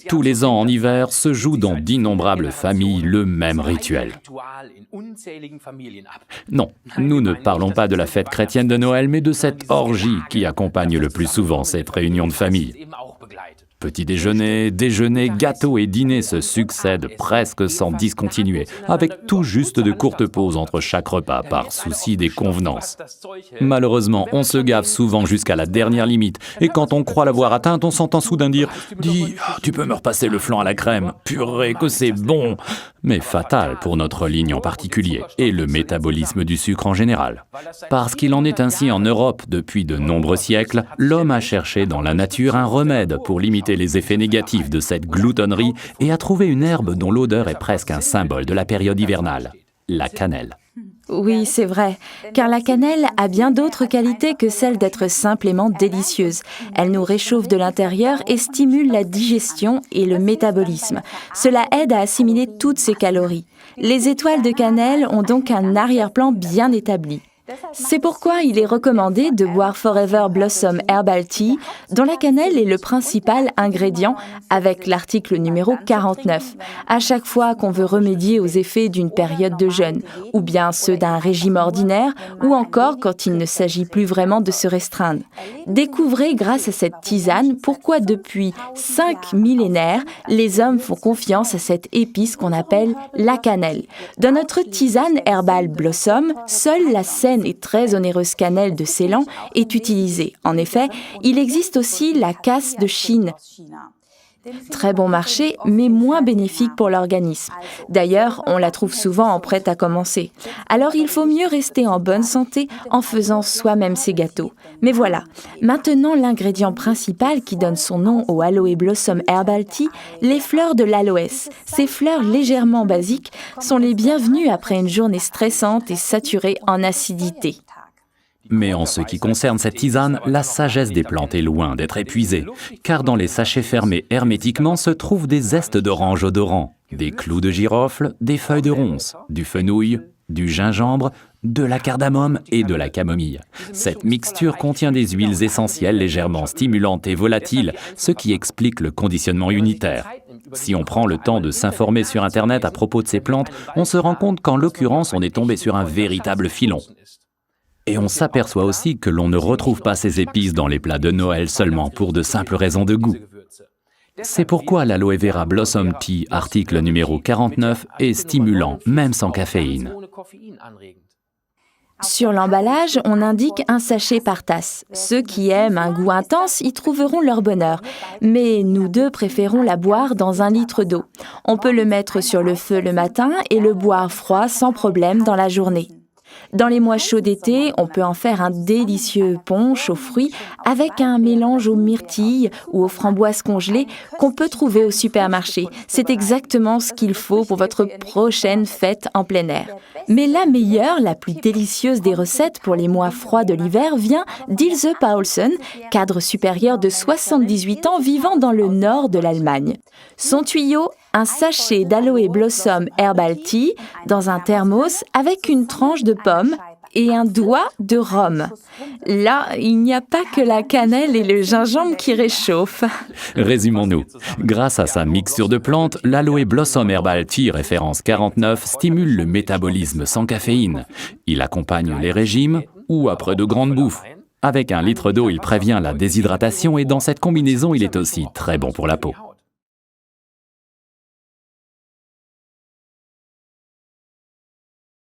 Tous les ans en hiver se joue dans d'innombrables familles le même rituel. Non, nous ne parlons pas de la fête chrétienne de Noël, mais de cette orgie qui accompagne le plus souvent cette réunion de famille. Petit déjeuner, déjeuner, gâteaux et dîners se succèdent presque sans discontinuer, avec tout juste de courtes pauses entre chaque repas par souci des convenances. Malheureusement, on se gave souvent jusqu'à la dernière limite, et quand on croit l'avoir atteinte, on s'entend soudain dire « Dis, tu peux me repasser le flan à la crème, purée que c'est bon !» Mais fatal pour notre ligne en particulier, et le métabolisme du sucre en général. Parce qu'il en est ainsi en Europe depuis de nombreux siècles, l'homme a cherché dans la nature un remède pour limiter les effets négatifs de cette gloutonnerie et a trouvé une herbe dont l'odeur est presque un symbole de la période hivernale, la cannelle. Oui, c'est vrai, car la cannelle a bien d'autres qualités que celle d'être simplement délicieuse. Elle nous réchauffe de l'intérieur et stimule la digestion et le métabolisme. Cela aide à assimiler toutes ces calories. Les étoiles de cannelle ont donc un arrière-plan bien établi. C'est pourquoi il est recommandé de boire Forever Blossom Herbal Tea, dont la cannelle est le principal ingrédient, avec l'article numéro 49. À chaque fois qu'on veut remédier aux effets d'une période de jeûne, ou bien ceux d'un régime ordinaire, ou encore quand il ne s'agit plus vraiment de se restreindre. Découvrez grâce à cette tisane pourquoi depuis 5 millénaires, les hommes font confiance à cette épice qu'on appelle la cannelle. Dans notre tisane Herbal Blossom, seule la saine et très onéreuse cannelle de Ceylan est utilisée. En effet, il existe aussi la casse de Chine. Très bon marché, mais moins bénéfique pour l'organisme. D'ailleurs, on la trouve souvent en prêt à commencer. Alors il faut mieux rester en bonne santé en faisant soi-même ses gâteaux. Mais voilà, maintenant l'ingrédient principal qui donne son nom au Aloe Blossom Herbal Tea, les fleurs de l'aloès. Ces fleurs légèrement basiques sont les bienvenues après une journée stressante et saturée en acidité. Mais en ce qui concerne cette tisane, la sagesse des plantes est loin d'être épuisée, car dans les sachets fermés hermétiquement se trouvent des zestes d'orange odorants, des clous de girofle, des feuilles de ronces, du fenouil, du gingembre, de la cardamome et de la camomille. Cette mixture contient des huiles essentielles légèrement stimulantes et volatiles, ce qui explique le conditionnement unitaire. Si on prend le temps de s'informer sur Internet à propos de ces plantes, on se rend compte qu'en l'occurrence, on est tombé sur un véritable filon. Et on s'aperçoit aussi que l'on ne retrouve pas ces épices dans les plats de Noël seulement pour de simples raisons de goût. C'est pourquoi l'Aloe Vera Blossom Tea, article numéro 49, est stimulant, même sans caféine. Sur l'emballage, on indique un sachet par tasse. Ceux qui aiment un goût intense y trouveront leur bonheur. Mais nous deux préférons la boire dans 1 litre d'eau. On peut le mettre sur le feu le matin et le boire froid sans problème dans la journée. Dans les mois chauds d'été, on peut en faire un délicieux punch aux fruits avec un mélange aux myrtilles ou aux framboises congelées qu'on peut trouver au supermarché. C'est exactement ce qu'il faut pour votre prochaine fête en plein air. Mais la meilleure, la plus délicieuse des recettes pour les mois froids de l'hiver vient d'Ilse Paulsen, cadre supérieur de 78 ans vivant dans le nord de l'Allemagne. Son tuyau, un sachet d'Aloe Blossom Herbal Tea dans un thermos avec une tranche de pomme et un doigt de rhum. Là, il n'y a pas que la cannelle et le gingembre qui réchauffent. Résumons-nous. Grâce à sa mixture de plantes, l'Aloe Blossom Herbal Tea référence 49 stimule le métabolisme sans caféine. Il accompagne les régimes ou après de grandes bouffes. Avec 1 litre d'eau, il prévient la déshydratation et dans cette combinaison, il est aussi très bon pour la peau.